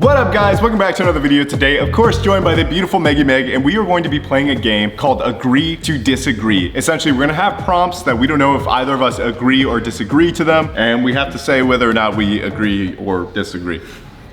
What up guys, welcome back to another video today. Of course, joined by the beautiful Meggy Meg, and we are going to be playing a game called Agree to Disagree. Essentially, we're gonna have prompts that we don't know if either of us agree or disagree to them, and we have to say whether or not we agree or disagree.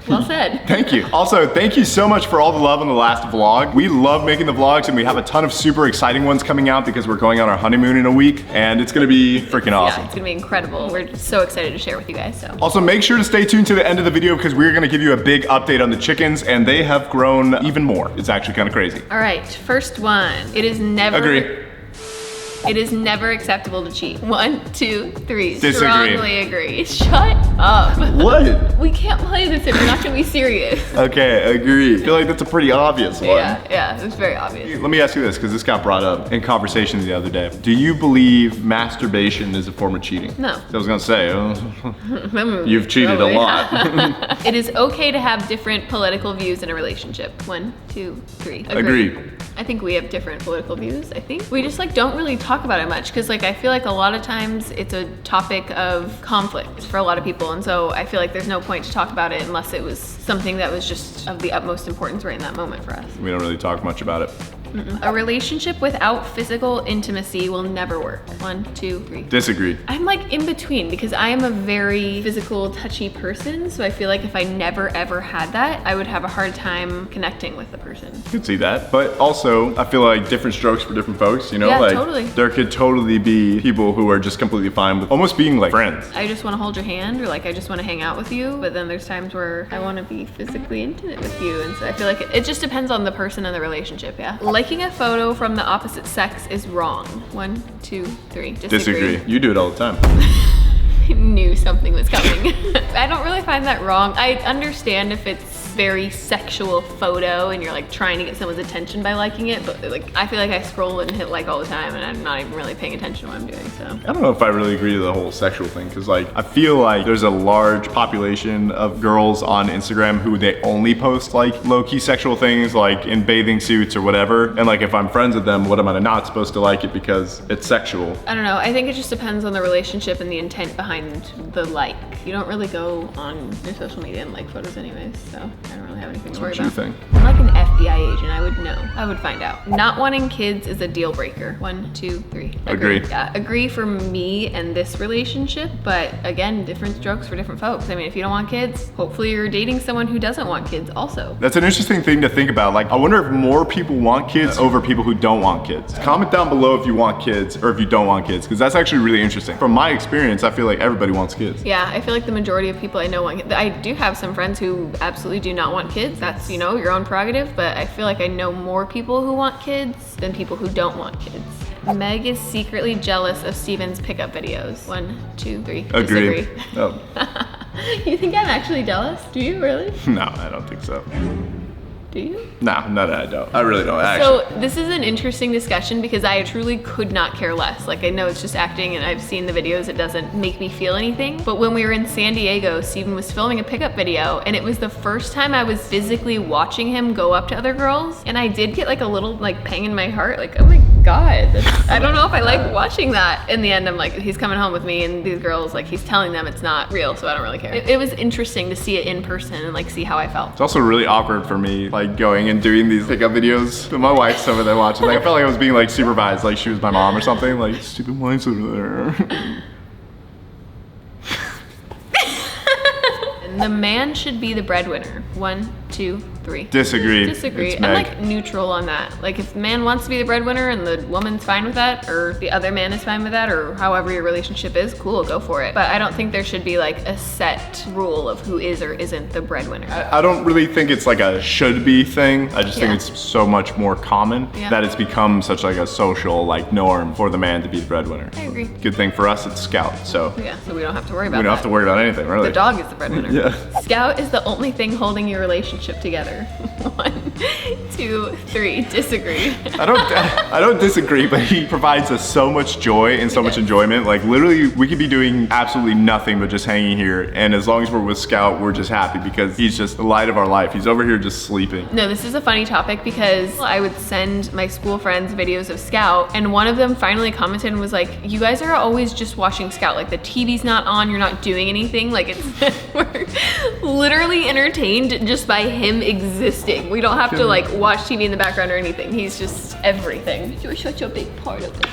Well said. Thank you. Also, thank you so much for all the love on the last vlog. We love making the vlogs, and we have a ton of super exciting ones coming out because we're going on our honeymoon in a week, and it's gonna be freaking awesome. Yeah, it's gonna be incredible. We're just so excited to share with you guys, so. Also, make sure to stay tuned to the end of the video because we're gonna give you a big update on the chickens, and they have grown even more. It's actually kind of crazy. All right, first one. It is never- Agree. It is never acceptable to cheat. 1, 2, 3. Disagree. Strongly agree. Shut up. What? We can't play this if you're not gonna be serious. Okay, agree. I feel like that's a pretty obvious one. Yeah, it's very obvious. Let me ask you this, because this got brought up in conversation the other day. Do you believe masturbation is a form of cheating? No. I was gonna say, you've cheated a lot. It is okay to have different political views in a relationship. 1, 2, 3. Agree. I think we have different political views, I think. We just don't really talk about it much because I feel like a lot of times it's a topic of conflict for a lot of people, and so I feel like there's no point to talk about it unless it was something that was just of the utmost importance right in that moment for us. We don't really talk much about it. A relationship without physical intimacy will never work. 1, 2, 3. Disagree. I'm in between because I am a very physical, touchy person, so I feel like if I never ever had that, I would have a hard time connecting with the person. I could see that, but also I feel like different strokes for different folks, you know? Yeah, like totally. There could totally be people who are just completely fine with almost being like friends. I just want to hold your hand, or I just want to hang out with you, but then there's times where I want to be physically intimate with you, and so I feel like it just depends on the person and the relationship, yeah. Liking a photo from the opposite sex is wrong. 1, 2, 3. Disagree. You do it all the time. I knew something was coming. I don't really find that wrong. I understand if it's very sexual photo and you're trying to get someone's attention by liking it, but I feel like I scroll and hit like all the time and I'm not even really paying attention to what I'm doing, so. I don't know if I really agree to the whole sexual thing, because I feel like there's a large population of girls on Instagram who they only post low-key sexual things, in bathing suits or whatever, and if I'm friends with them, what am I not supposed to like it because it's sexual? I don't know, I think it just depends on the relationship and the intent behind the like. You don't really go on your social media and like photos anyways, so I don't really have anything to worry about. What you think? I'm like an FBI agent, I would know. I would find out. Not wanting kids is a deal breaker. 1, 2, 3. Agree. Yeah, agree for me and this relationship, but again, different strokes for different folks. I mean, if you don't want kids, hopefully you're dating someone who doesn't want kids also. That's an interesting thing to think about. I wonder if more people want kids over people who don't want kids. Comment down below if you want kids or if you don't want kids, because that's actually really interesting. From my experience, I feel like everybody wants kids. Yeah, I feel like the majority of people I know want kids. I do have some friends who absolutely do not want kids. That's, your own prerogative, but I feel like I know more people who want kids than people who don't want kids. Meg is secretly jealous of Steven's pickup videos. 1, 2, 3. Agree. Disagree. Oh. You think I'm actually jealous? Do you really? No, I don't think so. Do you? No, I don't. I really don't, actually. So this is an interesting discussion because I truly could not care less. I know it's just acting and I've seen the videos, it doesn't make me feel anything. But when we were in San Diego, Steven was filming a pickup video and it was the first time I was physically watching him go up to other girls. And I did get a little pang in my heart, oh my God, I don't know if I like watching that. In the end, I'm he's coming home with me and these girls, he's telling them it's not real, so I don't really care. It was interesting to see it in person and see how I felt. It's also really awkward for me, going and doing these pickup videos. But my wife's over there watching. I felt like I was being supervised, she was my mom or something. Stupid wife's over there. The man should be the breadwinner. 1, 2, 3. Disagree. Disagree. It's I'm Meg. neutral on that. If the man wants to be the breadwinner and the woman's fine with that, or the other man is fine with that, or however your relationship is, cool, go for it. But I don't think there should be a set rule of who is or isn't the breadwinner. I don't really think it's a should be thing. I just think it's so much more common that it's become such a social norm for the man to be the breadwinner. I agree. Good thing for us, it's Scout, so. Yeah, so we don't have to worry about that. We don't have to worry about anything, really. The dog is the breadwinner. Yeah. Scout is the only thing holding your relationship together. brother. 1, 2, 3, disagree. I don't disagree, but he provides us so much joy and so much enjoyment. Like literally, we could be doing absolutely nothing but just hanging here. And as long as we're with Scout, we're just happy because he's just the light of our life. He's over here just sleeping. No, this is a funny topic because I would send my school friends videos of Scout, and one of them finally commented and was like, you guys are always just watching Scout. Like the TV's not on, you're not doing anything. Like it's, we're literally entertained just by him existing. We don't have to like watch TV in the background or anything. He's just everything. You're such a big part of it.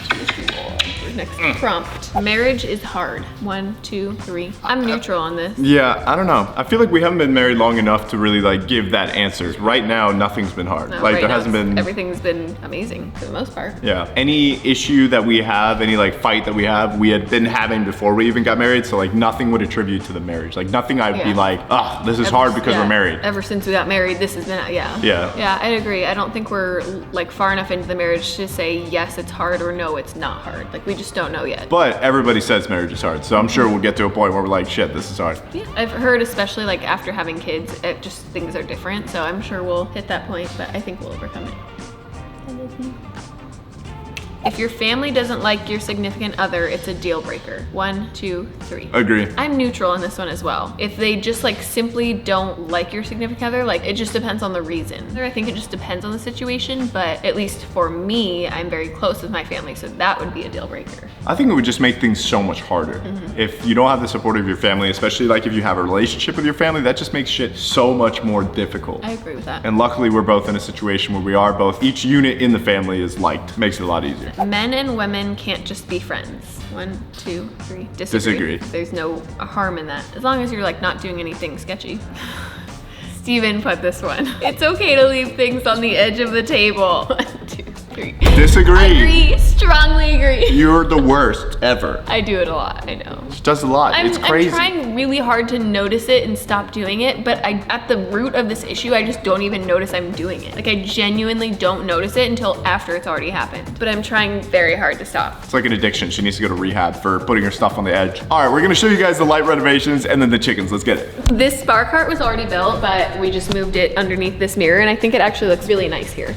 Next prompt. Marriage is hard. 1, 2, 3. I'm neutral on this. Yeah, I don't know. I feel like we haven't been married long enough to really like give that answer. Right now, nothing's been hard. No, like right there now hasn't been. Everything's been amazing for the most part. Yeah. Any issue that we have, any like fight that we have, we had been having before we even got married. So like nothing would attribute to the marriage. Like nothing I'd be like, oh, this is hard because we're married. Ever since we got married, this has been, yeah. Yeah, I agree. I don't think we're like far enough into the marriage to say yes, it's hard or no, it's not hard. Like we just don't know yet. But everybody says marriage is hard. So I'm sure we'll get to a point where we're like, shit, this is hard. Yeah, I've heard especially like after having kids, it just things are different. So I'm sure we'll hit that point, but I think we'll overcome it. If your family doesn't like your significant other, it's a deal breaker. 1, 2, 3. Agree. I'm neutral on this one as well. If they just like simply don't like your significant other, like it just depends on the reason. I think it just depends on the situation, but at least for me, I'm very close with my family, so that would be a deal breaker. I think it would just make things so much harder. If you don't have the support of your family, especially like if you have a relationship with your family, that just makes shit so much more difficult. I agree with that. And luckily we're both in a situation where we are both, each unit in the family is liked. Makes it a lot easier. Men and women can't just be friends. 1, 2, 3. Disagree. There's no harm in that. As long as you're like not doing anything sketchy. Steven put this one. It's okay to leave things on the edge of the table. 1, 2, 3. Disagree. Agree. Strongly agree. You're the worst ever. I do it a lot, I know. She does a lot. It's crazy. I'm trying really hard to notice it and stop doing it, but at the root of this issue, I just don't even notice I'm doing it. Like I genuinely don't notice it until after it's already happened. But I'm trying very hard to stop. It's like an addiction. She needs to go to rehab for putting her stuff on the edge. All right, we're gonna show you guys the light renovations and then the chickens. Let's get it. This bar cart was already built, but we just moved it underneath this mirror, and I think it actually looks really nice here.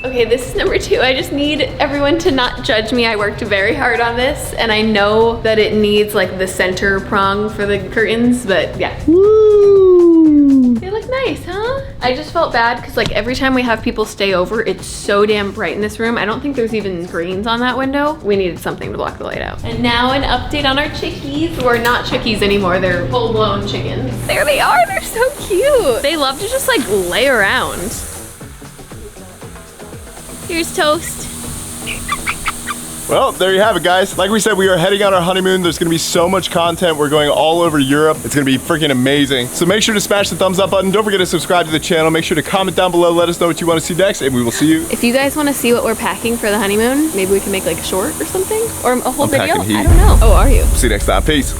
Okay, this is number 2. I just need everyone to not judge me. I worked very hard on this, and I know that it needs like the center prong for the curtains, but yeah. Woo! They look nice, huh? I just felt bad because like every time we have people stay over, it's so damn bright in this room. I don't think there's even screens on that window. We needed something to block the light out. And now an update on our chickies. We're not chickies anymore. They're full-blown chickens. There they are. They're so cute. They love to just like lay around. Here's Toast. Well, there you have it, guys. Like we said, we are heading on our honeymoon. There's gonna be so much content. We're going all over Europe. It's gonna be freaking amazing. So make sure to smash the thumbs up button. Don't forget to subscribe to the channel. Make sure to comment down below. Let us know what you want to see next, and we will see you. If you guys want to see what we're packing for the honeymoon, maybe we can make like a short or something, or a whole video. Packing heat. I don't know. Oh, are you? See you next time. Peace.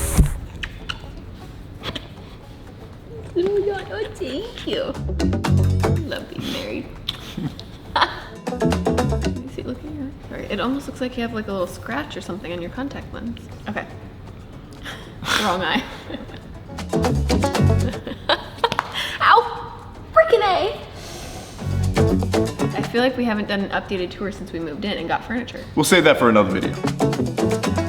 Oh, thank you. Love being married. Look at your, sorry, it almost looks like you have like a little scratch or something on your contact lens. Okay. Wrong eye. Ow! Freaking A! I feel like we haven't done an updated tour since we moved in and got furniture. We'll save that for another video.